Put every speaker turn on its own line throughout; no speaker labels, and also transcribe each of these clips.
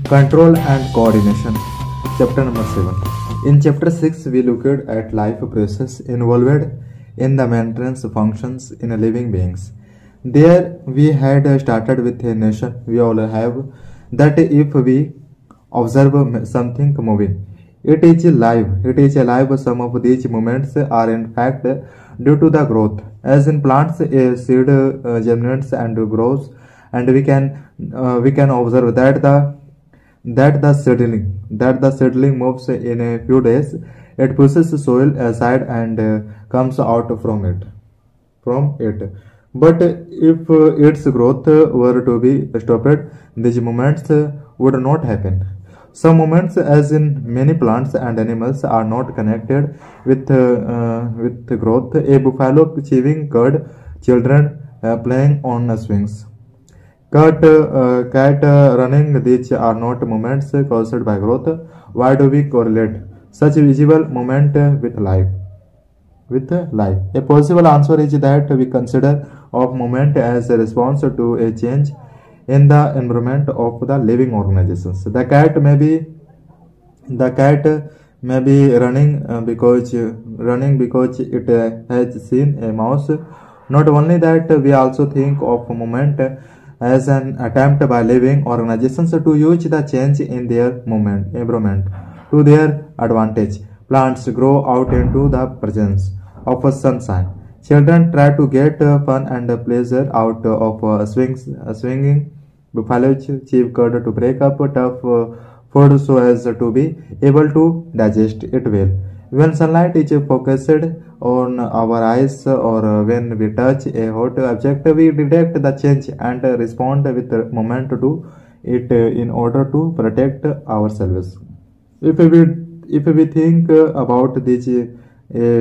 Control and coordination. Chapter number 7. In chapter 6, we looked at life process involved in the maintenance functions in living beings. There we had started with a notion we all have that if we observe something moving, it is alive. It is alive. Some of these movements are in fact due to the growth. As in plants, a seed germinates and grows, and we can observe that the seedling moves in a few days. It pushes the soil aside and comes out from it. But if its growth were to be stopped, these movements would not happen. Some movements, as in many plants and animals, are not connected with growth. A buffalo chewing cud, children playing on swings, cat running. These are not movements caused by growth. Why do we correlate such visible movement with life? A possible answer is that we consider of movement as a response to a change in the environment of the living organisms. The cat may be running because it has seen a mouse. Not only that, we also think of movement as an attempt by living organizations to use the change in their environment to their advantage. Plants grow out into the presence of sunshine. Children try to get fun and pleasure out of swinging. Buffaloes chew cud to break up tough food so as to be able to digest it well. When sunlight is focused on our eyes or when we touch a hot object, we detect the change and respond with movement to it in order to protect ourselves. If we think about this a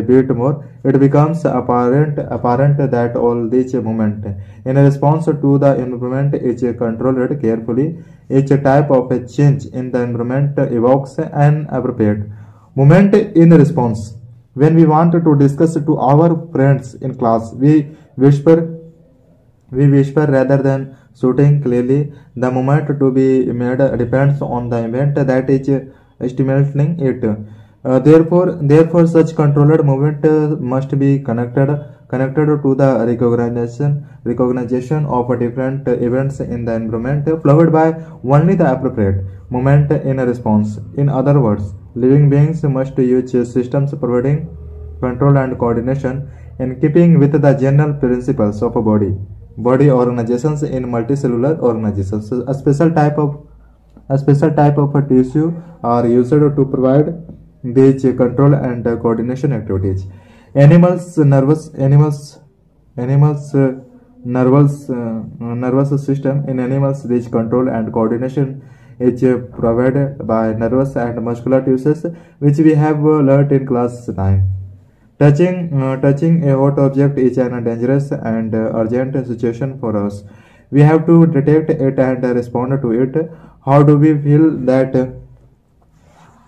bit more, it becomes apparent that all this movement in response to the environment is controlled carefully. Each type of a change in the environment evokes an appropriate movement in response. When we want to discuss to our friends in class, we whisper rather than shouting clearly. The movement to be made depends on the event that is stimulating it. Therefore, such controlled movement must be connected to the recognition of different events in the environment, followed by only the appropriate movement in response. In other words, living beings must use systems providing control and coordination in keeping with the general principles of body organizations in multicellular organizations. A special type of tissue are used to provide these control and coordination activities. Animals nervous system. In animals, this control and coordination is provided by nervous and muscular tissues, which we have learned in class 9. Touching a hot object is an dangerous and urgent situation for us. We have to detect it and respond to it. How do we feel that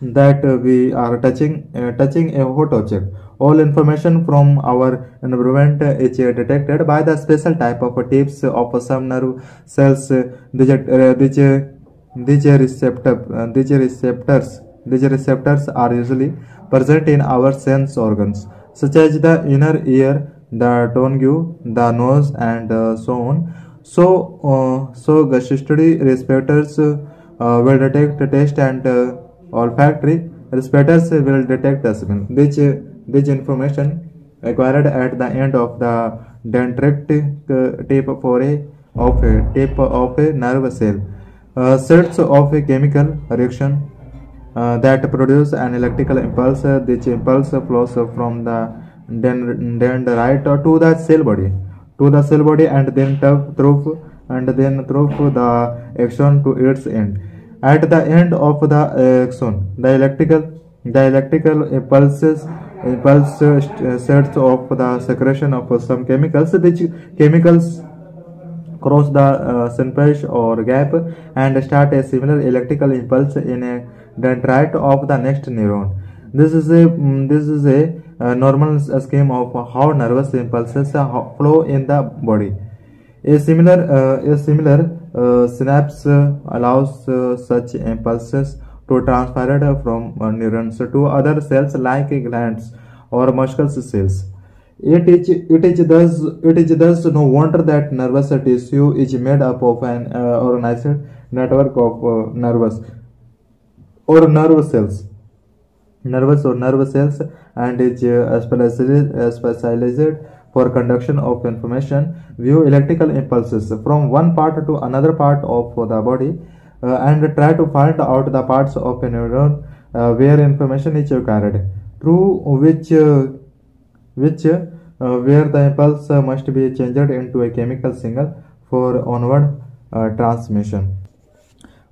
we are touching a hot object? All information from our environment is detected by the special type of tips of some nerve cells. These receptors are usually present in our sense organs, such as the inner ear, the tongue, the nose, and so on. So gustatory receptors will detect taste, and olfactory receptors will detect the smell. This information acquired at the end of the dendritic tip of a nerve cell sets of a chemical reaction that produce an electrical impulse. This impulse flows from the dendrite to the cell body, and then through the axon to its end. At the end of the axon, the electrical impulse sets off the secretion of some chemicals. These chemicals cross the synapse or gap and start a similar electrical impulse in a dendrite of the next neuron. This is a normal scheme of how nervous impulses flow in the body. A similar synapse allows such impulses to transfer from neurons to other cells like glands or muscle cells. It is thus no wonder that nervous tissue is made up of an organized network of nervous or nerve cells, and is specialized for conduction of information, view electrical impulses from one part to another part of the body, and try to find out the parts of a neuron where information is carried, through which where the impulse must be changed into a chemical signal for onward transmission.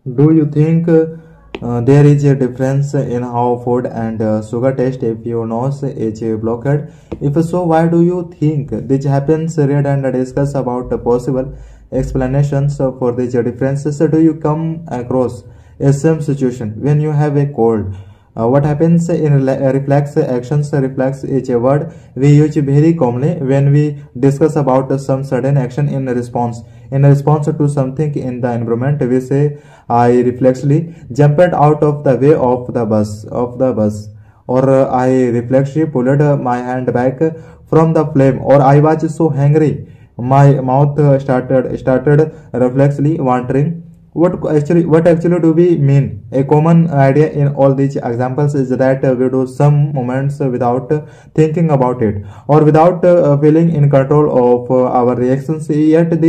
Do you think there is a difference in how food and sugar taste if your nose is blocked? If so, why do you think this happens? Read and discuss about possible explanations for these differences. Do you come across a same situation when you have a cold? What happens in reflex actions? Reflex is a word we use very commonly when we discuss about some sudden action in response to something in the environment. We say, I reflexly jumped out of the way of the bus, or I reflexly pulled my hand back from the flame, or I was so hungry my mouth started reflexly wandering. What actually do we mean? A common idea in all these examples is that we do some moments without thinking about it, or without feeling in control of our reactions. Yet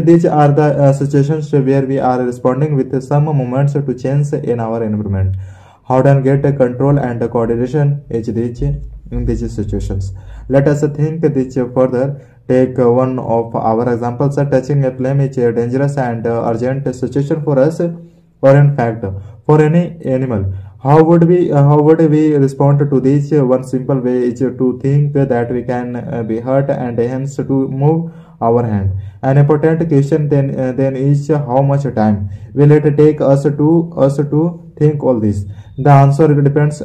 these are the situations where we are responding with some moments to change in our environment. How to get control and coordination in these situations? Let us think this further. Take one of our examples. Touching a flame is a dangerous and urgent situation for us, or in fact for any animal. How would we respond to this? One simple way is to think that we can be hurt, and hence to move our hand. An important question then is, how much time will it take us to think all this? The answer depends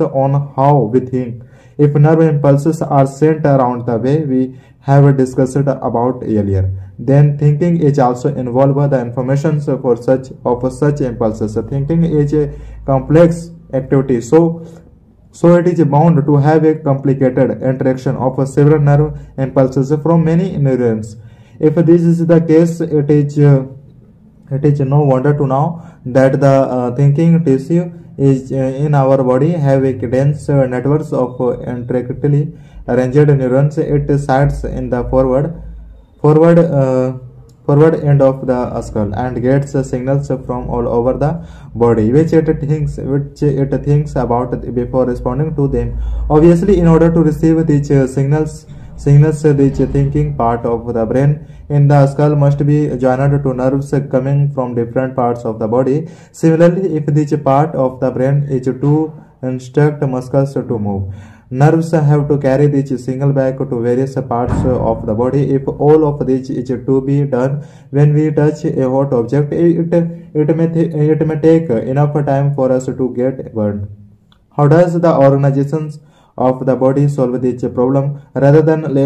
on how we think. If nerve impulses are sent around the way we have discussed about earlier, then thinking is also involved the information for such impulses. Thinking is a complex activity, so it is bound to have a complicated interaction of several nerve impulses from many neurons. If this is the case, it is no wonder to know that the thinking tissue is in our body have a dense networks of intricately arranged neurons. It sits in the forward end of the skull and gets signals from all over the body, which it thinks about before responding to them. Obviously, in order to receive these signals, the thinking part of the brain in the skull must be joined to nerves coming from different parts of the body. Similarly, if this part of the brain is to instruct muscles to move, nerves have to carry this signal back to various parts of the body. If all of this is to be done when we touch a hot object, it may take enough time for us to get burned. How does the organizations of the body solve this problem? Rather than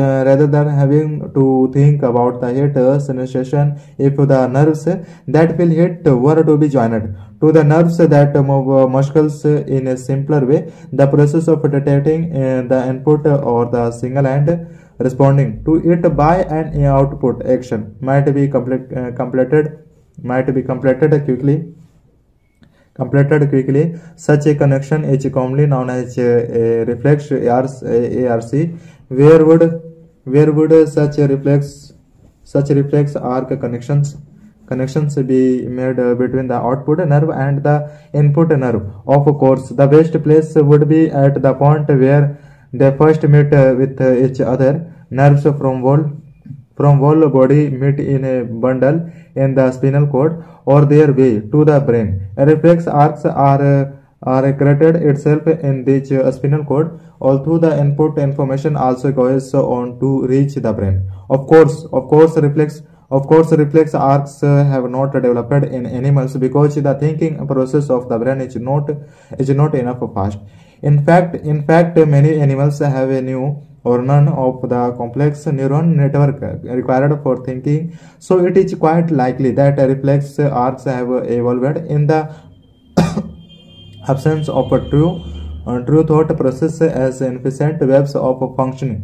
having to think about the heat sensation, if the nerves that feel heat were to be joined to the nerves that move muscles in a simpler way, the process of detecting the input or the signal and responding to it by an output action might be completed quickly. Such a connection is commonly known as a reflex ARC. Where would such reflex arc connections be made between the output nerve and the input nerve? Of course, the best place would be at the point where they first meet with each other. Nerves from whole body meet in a bundle in the spinal cord or their way to the brain. Reflex arcs are created itself in this spinal cord, although the input information also goes on to reach the brain. Of course, reflex arcs have not developed in animals because the thinking process of the brain is not enough fast. In fact, many animals have a new or none of the complex neuron network required for thinking. So it is quite likely that reflex arcs have evolved in the absence of a true thought process as efficient webs of functioning.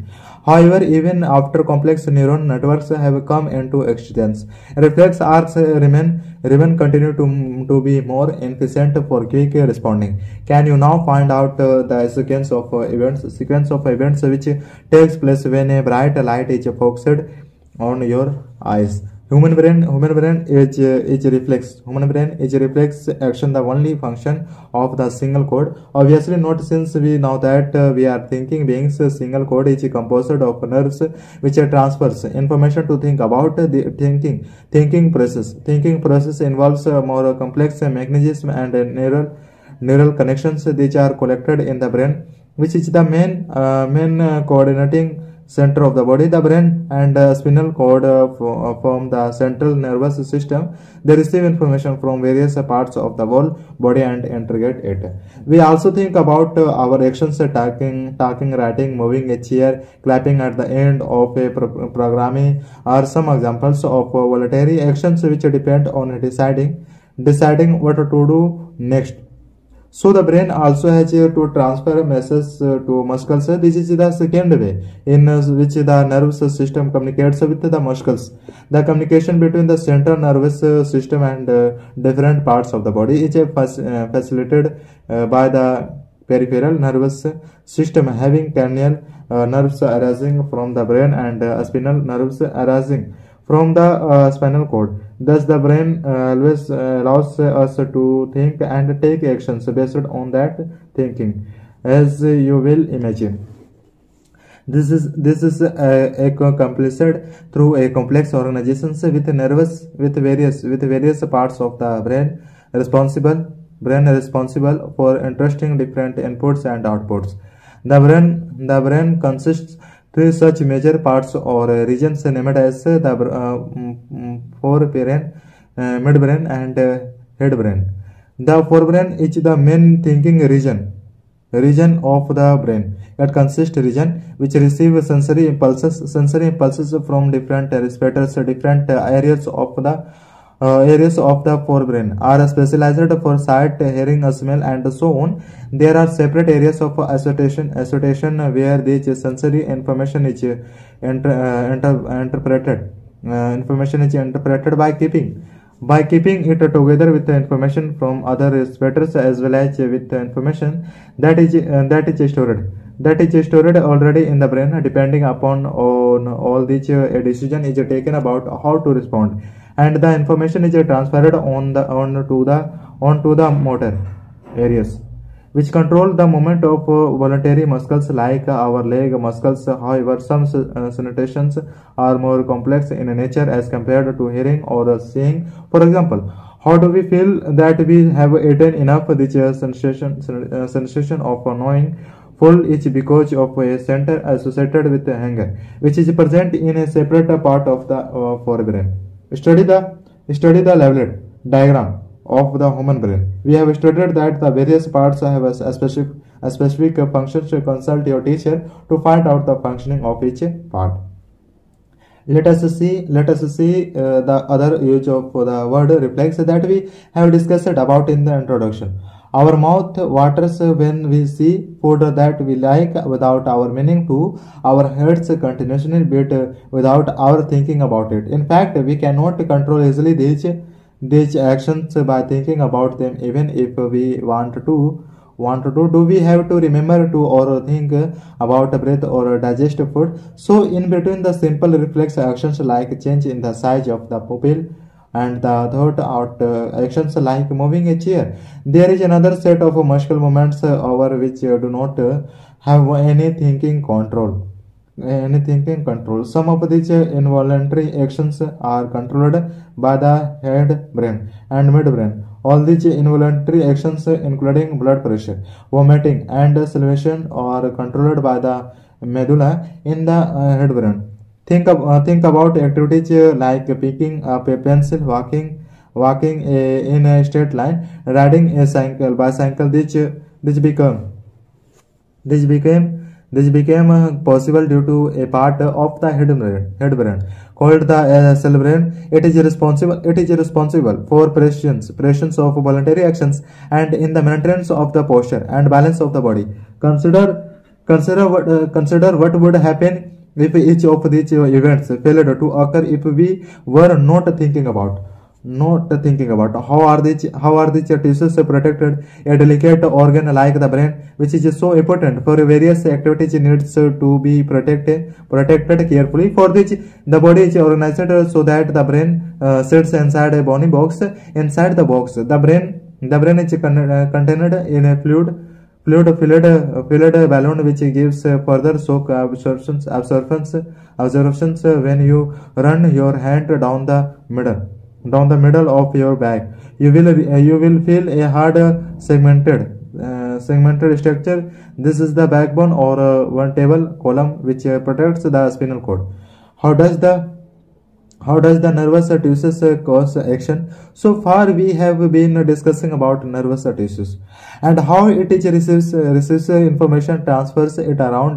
However, even after complex neuron networks have come into existence, reflex arcs remain continue to be more efficient for quick responding. Can you now find out the sequence of events which takes place when a bright light is focused on your eyes? Human brain is reflex. Human brain is reflex action, the only function of the single code. Obviously not, since we know that we are thinking beings. Single code is composed of nerves which transfers information to think about the thinking process. Thinking process involves more complex mechanism and neural connections which are collected in the brain, which is the main coordinating center of the body. The brain and spinal cord form the central nervous system. They receive information from various parts of the whole body and integrate it. We also think about our actions: talking, writing, moving a chair, clapping at the end of a programming are some examples of voluntary actions which depend on deciding what to do next. So the brain also has to transfer messages to muscles. This is the second way in which the nervous system communicates with the muscles. The communication between the central nervous system and different parts of the body is facilitated by the peripheral nervous system, having cranial nerves arising from the brain and spinal nerves arising from the spinal cord. Thus, the brain always allows us to think and take actions based on that thinking, as you will imagine. This is accomplished through a complex organization with various parts of the brain responsible for interesting different inputs and outputs. The brain consists three such major parts or regions named as the forebrain, midbrain, and headbrain. The forebrain is the main thinking region of the brain. It consists region which receive sensory impulses from different receptors. Different areas of the forebrain are specialized for sight, hearing, smell, and so on. There are separate areas of association where this sensory information is interpreted. Information is interpreted by keeping it together with the information from other receptors, as well as with the information that is stored already in the brain. Depending upon all this, a decision is taken about how to respond, and the information is transferred onto the motor areas, which control the movement of voluntary muscles like our leg muscles. However, some sensations are more complex in nature as compared to hearing or seeing. For example, how do we feel that we have eaten enough? This sensation of knowing full is because of a center associated with hunger, which is present in a separate part of the forebrain. Study the leaflet diagram of the human brain. We have studied that the various parts have a specific functions. Consult your teacher to find out the functioning of each part. Let us see the other use of the word reflex that we have discussed about in the introduction. Our mouth waters when we see food that we like without our meaning to. Our hearts continuously beat without our thinking about it. In fact, we cannot control easily these actions by thinking about them, even if we want to. Do we have to remember to or think about breath or digest food? So in between the simple reflex actions like change in the size of the pupil and the thought out actions like moving a chair, there is another set of muscle movements over which do not have any thinking control. Some of these involuntary actions are controlled by the head brain and midbrain. All these involuntary actions, including blood pressure, vomiting, and salivation, are controlled by the medulla in the headbrain. Think about activities like picking up a pencil, walking in a straight line, riding a bicycle. This became possible due to a part of the head brain called the cerebellum. It is responsible for presence of voluntary actions and in the maintenance of the posture and balance of the body. Consider what would happen if each of these events failed to occur if we were not thinking about how are these tissues protected. A delicate organ like the brain, which is so important for various activities, needs to be protected carefully. For this, the body is organized so that the brain sits inside a bony box. Inside the box, the brain is contained in a fluid balloon, which gives further shock absorptions when you run your hand down the middle of your back. You will feel a hard segmented structure. This is the backbone or vertebral column which protects the spinal cord. How does the nervous tissues cause action? So far we have been discussing about nervous tissues and how it receives information, transfers it around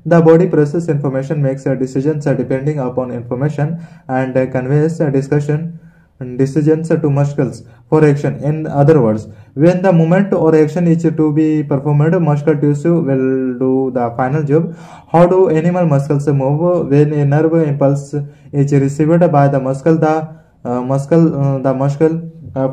the body, processes information, makes decisions depending upon information, and conveys decisions to muscles for action. In other words, when the movement or action is to be performed, muscle tissue will do the final job. How do animal muscles move? When a nerve impulse is received by the muscle, the muscle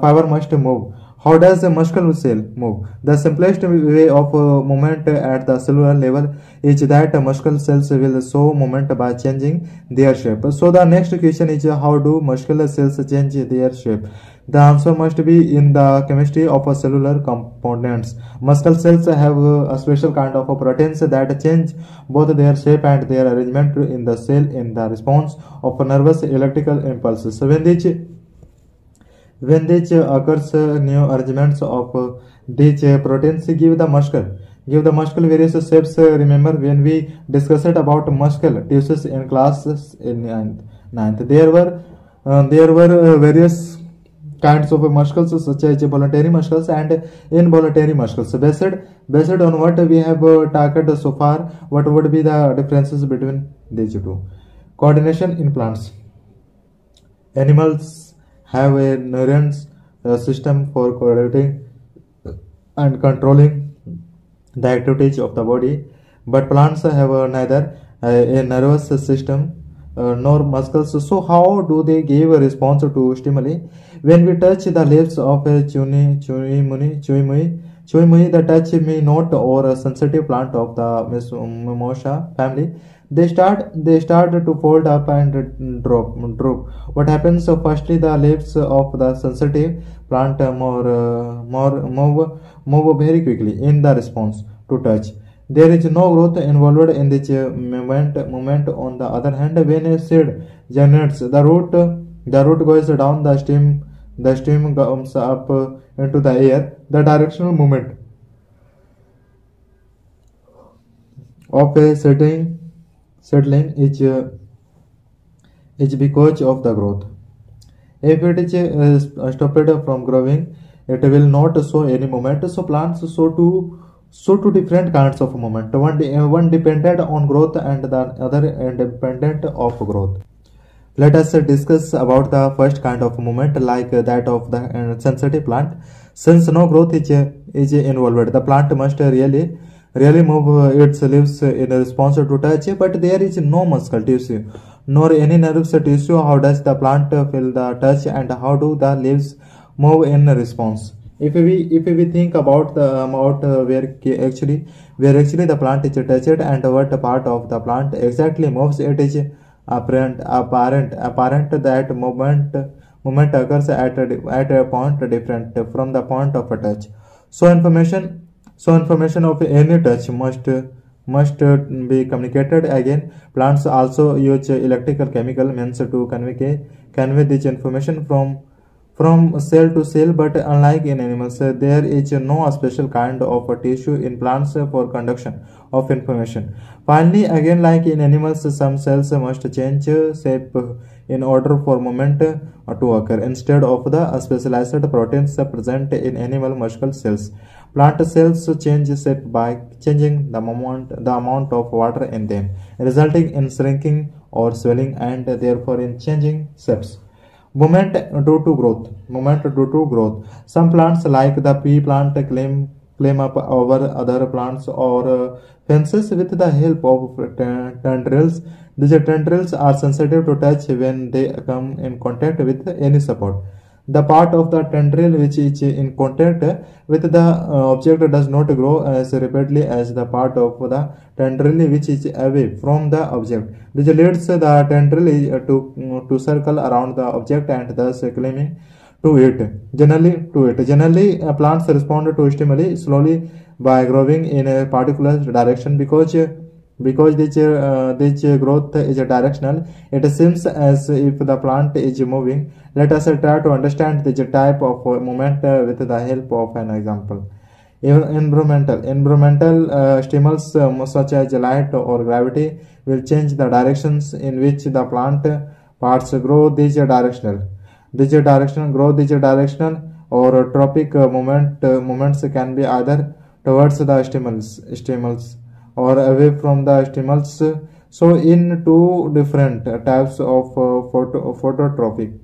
fiber must move. How does a muscle cell move? The simplest way of movement at the cellular level is that muscle cells will show movement by changing their shape. So the next question is, how do muscular cells change their shape? The answer must be in the chemistry of cellular components. Muscle cells have a special kind of proteins that change both their shape and their arrangement in the cell in the response of nervous electrical impulses. When this occurs, new arrangements of these proteins give the muscle various shapes. Remember when we discussed about muscle tissues in classes in ninth, there were various kinds of muscles such as voluntary muscles and involuntary muscles. Based on what we have talked so far, what would be the differences between these two? Coordination in plants. Animals have a neurons system for coordinating and controlling the activities of the body, but plants have neither a nervous system nor muscles. So how do they give a response to stimuli? When we touch the leaves of a chui mui, the touch me not or a sensitive plant of the mimosa family, they start to fold up and drop. What happens? So firstly, the leaves of the sensitive plant move very quickly in the response to touch. There is no growth involved in this movement. On the other hand, when a seed germinates, the root goes down the stem. The stem comes up into the air. The directional movement of a seedling is because of the growth. If it is stopped from growing, it will not show any movement. So plants show two different kinds of movement. One dependent on growth and the other independent of growth. Let us discuss about the first kind of movement, like that of the sensitive plant. Since no growth is involved, the plant must really move its leaves in response to touch, but there is no muscle tissue nor any nervous tissue. How does the plant feel the touch, and how do the leaves move in response? If we think about where actually the plant is touched and what part of the plant exactly moves, it is apparent that movement occurs at a point different from the point of a touch. So information of any touch must be communicated. Again, plants also use electrical chemical means to convey this information from cell to cell, but unlike in animals, there is no special kind of a tissue in plants for conduction of information. Finally, again, like in animals, some cells must change shape in order for movement to occur instead of the specialized proteins present in animal muscle cells. Plant cells change shape by changing the amount of water in them, resulting in shrinking or swelling and therefore in changing shapes. Movement due to growth. Movement due to growth. Some plants like the pea plant climb up over other plants or fences with the help of tendrils. These tendrils are sensitive to touch when they come in contact with any support. The part of the tendril which is in contact with the object does not grow as rapidly as the part of the tendril which is away from the object. This leads the tendril to circle around the object and thus clinging to it. Generally, plants respond to stimuli slowly by growing in a particular direction because this growth is directional. It seems as if the plant is moving. Let us try to understand this type of movement with the help of an example. Environmental stimulus such as light or gravity will change the directions in which the plant parts grow. These directional or tropic movements can be either towards the stimulus or away from the stimulus. So in two different types of phototropic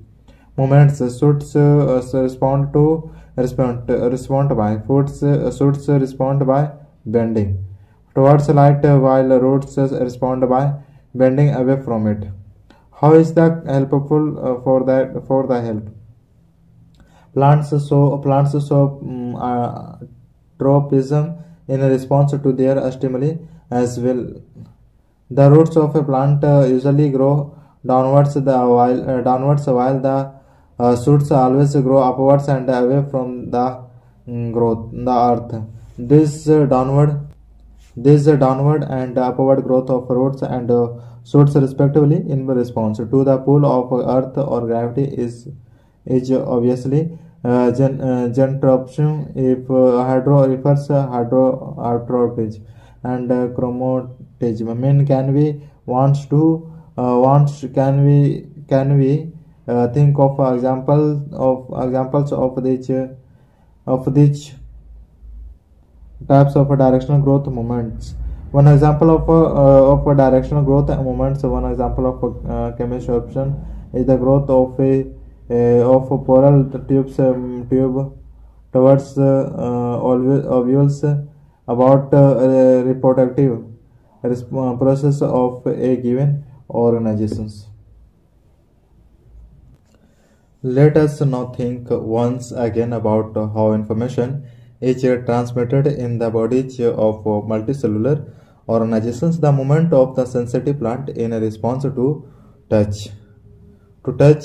movements, shoots respond by bending towards light, while roots respond by bending away from it. How is that helpful for the help? Plants show tropism in response to their stimuli as well. The roots of a plant usually grow downwards, while the shoots always grow upwards and away from the earth. This downward and upward growth of roots and shoots respectively in response to the pull of earth or gravity is obviously gentropism. If hydro refers hydrotropism and chromatism. Men can we think of examples of these types of directional growth movements. One example of a directional growth movements. One example of chemical option is the growth of a poral tube towards ovules about reproductive process of a given organizations. Let us now think once again about how information is transmitted in the bodies of multicellular organizations. The movement of the sensitive plant in response to touch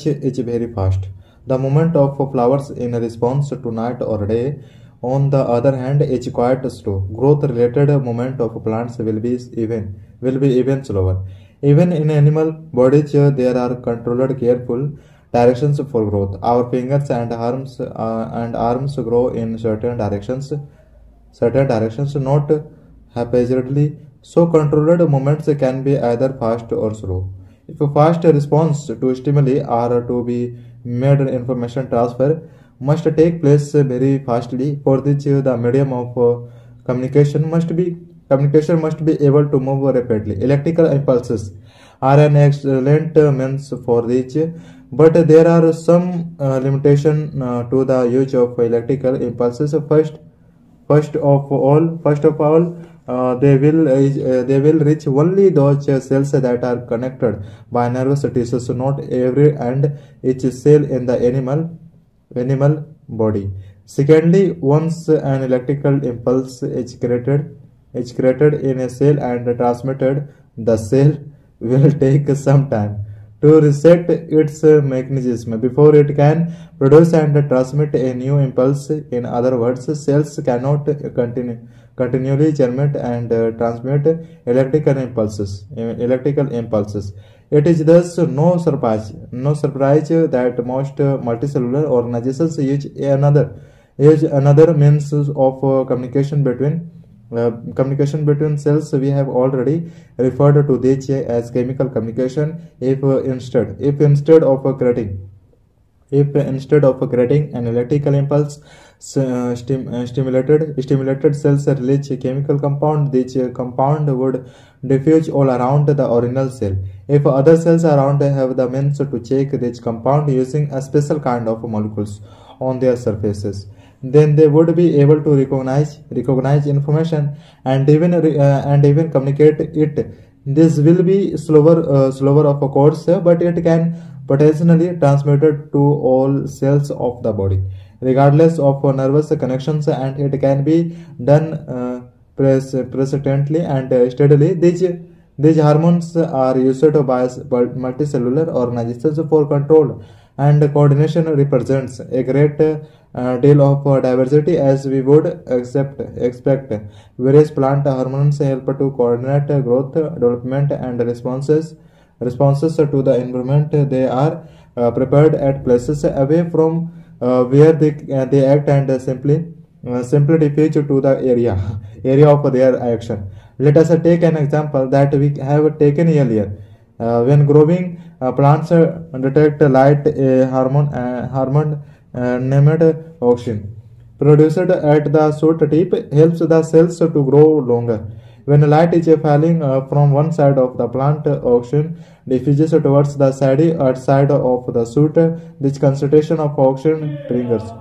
is very fast. The movement of flowers in response to night or day, on the other hand, is quite slow. Growth-related movement of plants will be even slower. Even in animal bodies, there are controlled, careful directions for growth. Our fingers and arms grow in certain directions, not haphazardly. So controlled movements can be either fast or slow. If a fast response to stimuli are to be made, information transfer must take place very fastly. For this, the medium of communication must be able to move rapidly. Electrical impulses are an excellent means for this, but there are some limitation to the use of electrical impulses. First of all, they will reach only those cells that are connected by nervous tissues, not every and each cell in the animal body. Secondly, once an electrical impulse is created in a cell and transmitted, the cell will take some time to reset its mechanism before it can produce and transmit a new impulse. In other words, cells cannot continually generate and transmit electrical impulses. It is thus no surprise that most multicellular organizations use another means of communication between cells. We have already referred to this as chemical communication. If instead of creating an electrical impulse, stimulated cells release a chemical compound. This compound would diffuse all around the original cell. If other cells around have the means to check this compound using a special kind of molecules on their surfaces, then they would be able to recognize information and even communicate it. This will be slower of course, but it can potentially transmitted to all cells of the body, regardless of nervous connections, and it can be done persistently and steadily. These hormones are used by multicellular organizations for control and coordination. Represents a great deal of diversity, as we would expect. Various plant hormones help to coordinate growth, development, and responses to the environment. They are prepared at places away from where they act, and simply diffuse to the area of their action. Let us take an example that we have taken earlier. When growing plants detect light, a hormone named auxin, produced at the shoot tip, helps the cells to grow longer. When light is falling from one side of the plant, auxin diffuses towards the side of the shoot. This concentration of auxin triggers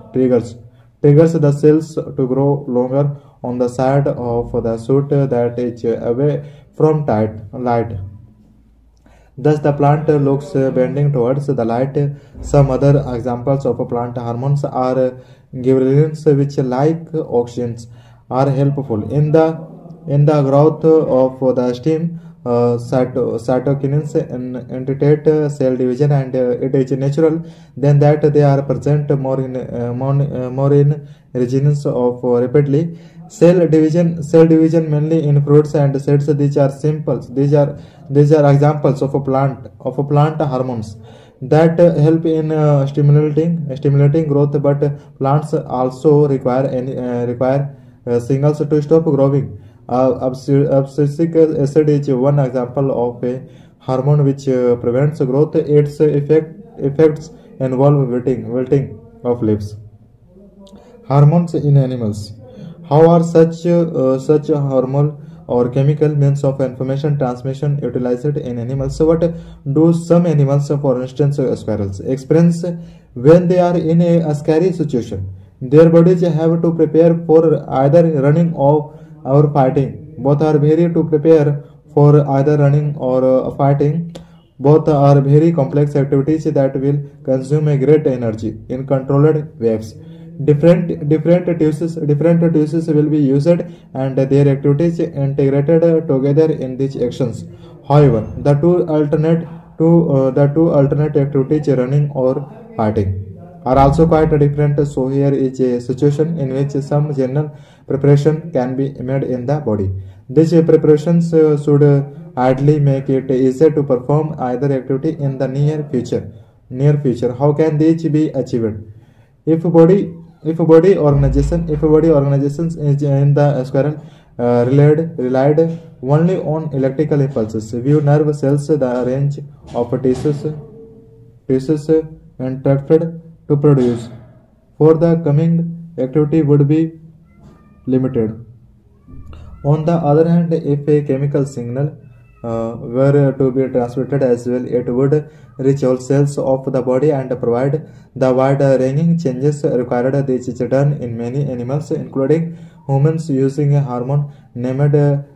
the cells to grow longer on the side of the shoot that is away from light. Thus, the plant looks bending towards the light. Some other examples of plant hormones are gibberellins, which, like auxins, are helpful in the growth of the stem. Cytokinins indicate cell division, and it is natural then that they are present more in regions of rapidly cell division mainly in fruits and seeds. These are examples of plant hormones that help in stimulating growth. But plants also require signals to stop growing. Abscisic acid is one example of a hormone which prevents growth. Its effects involve wilting of leaves. Hormones in animals. How are such hormonal or chemical means of information transmission utilized in animals? So what do some animals, for instance squirrels, experience when they are in a scary situation? Their bodies have to prepare for either running or fighting. Both are very to prepare for either running or fighting. Both are very complex activities that will consume a great energy in controlled waves. Different tissues will be used and their activities integrated together in these actions. However, the two alternate activities, running or fighting, are also quite different. So here is a situation in which some general preparation can be made in the body. These preparations should ideally make it easier to perform either activity in the near future. How can these be achieved? If body organizations is in the squirrel relied only on electrical impulses, view nerve cells, the range of tissues interacted to produce for the coming activity would be limited. On the other hand, if a chemical signal were to be transmitted as well, it would reach all cells of the body and provide the wide-ranging changes required. This is done in many animals, including humans, using a hormone named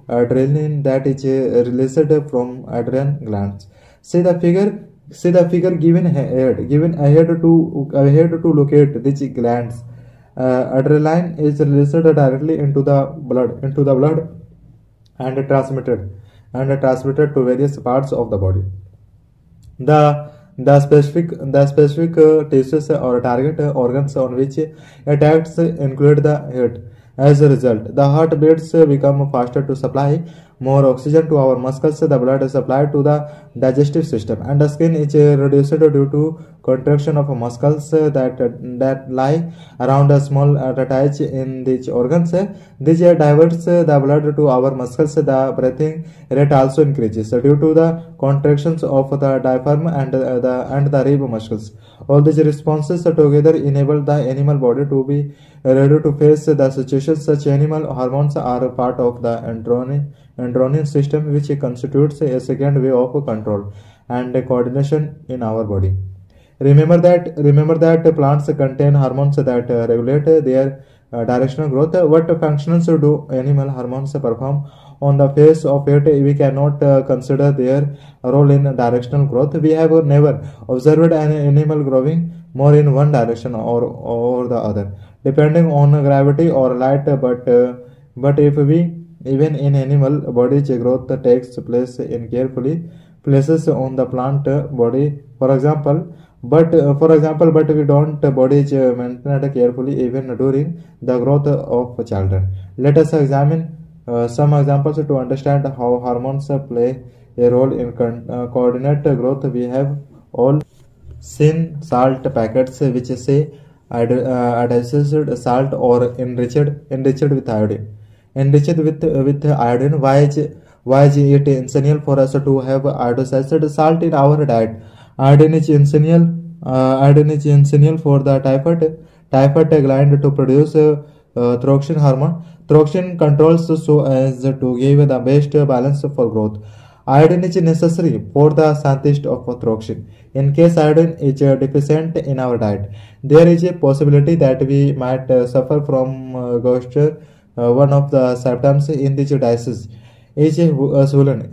adrenaline that is released from adrenal glands. See the figure given ahead to locate these glands. Adrenaline is released directly into the blood and transmitted to various parts of the body. The specific tissues or target organs on which it acts include the heart. As a result, the heart beats become faster to supply more oxygen to our muscles, the blood is supplied to the digestive system, and the skin is reduced due to contraction of muscles that lie around a small attach in these organs. This diverts the blood to our muscles. The breathing rate also increases due to the contractions of the diaphragm and the rib muscles. All these responses together enable the animal body to be ready to face the situation. Such animal hormones are part of the endorphin system, which constitutes a second way of control and coordination in our body. Remember that plants contain hormones that regulate their directional growth. What functions do animal hormones perform? On the face of it, we cannot consider their role in directional growth. We have never observed an animal growing more in one direction or the other, depending on gravity or light. But if we even in animal bodies, growth takes place in carefully places on the plant body. For example, but we don't bodies maintained carefully even during the growth of children. Let us examine some examples to understand how hormones play a role in coordinate growth. We have all seen salt packets which say adhesive salt or enriched with iodine. Enriched with iodine. Why is it essential for us to have iodized salt in our diet? Iodine is essential for the typhoid gland to produce thyroxine hormone. Thyroxine controls so as to give the best balance for growth. Iodine is necessary for the synthesis of thyroxine. In case iodine is deficient in our diet, there is a possibility that we might suffer from goiter, one of the symptoms in this disease. A swollen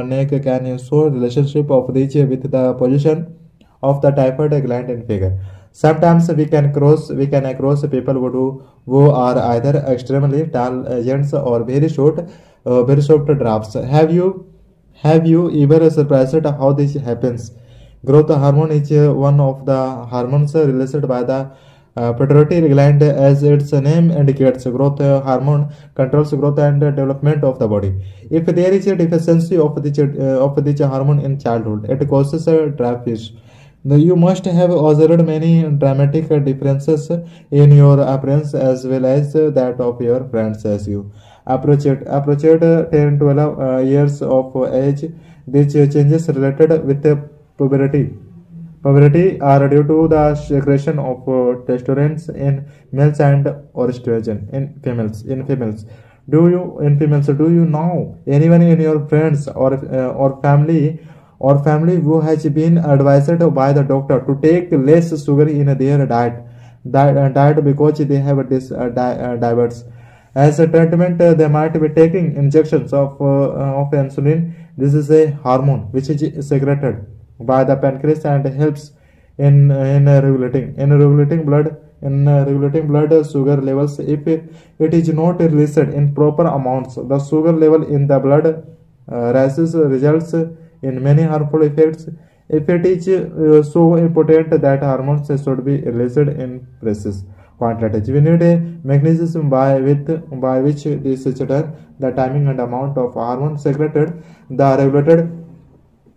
neck can show relationship of this with the position of the typhoid gland in figure. Sometimes we can cross people who are either extremely tall giants or very short drafts. Have you ever surprised how this happens? Growth hormone is one of the hormones released by the pituitary gland. As its name indicates, growth hormone controls growth and development of the body. If there is a deficiency of this hormone in childhood, it causes dwarfism. You must have observed many dramatic differences in your appearance as well as that of your friends as you approached 10-12 years of age. These changes related with puberty are due to the secretion of testosterone in males and estrogen in females. Do you know anyone in your friends or family who has been advised by the doctor to take less sugar in their diet because they have diabetes? As a treatment, they might be taking injections of insulin. This is a hormone which is secreted by the pancreas and helps in regulating blood sugar levels. If it is not released in proper amounts, the sugar level in the blood rises, results in many harmful effects. If it is so important that hormones should be released in precise quantities, we need a mechanism by which this is done. The timing and amount of hormone secreted, the regulated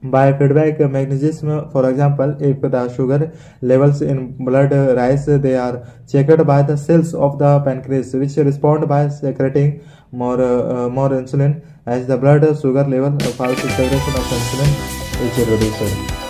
by feedback mechanism. For example, if the sugar levels in blood rise, they are checked by the cells of the pancreas, which respond by secreting more insulin. As the blood sugar level falls, secretion of insulin is reduced.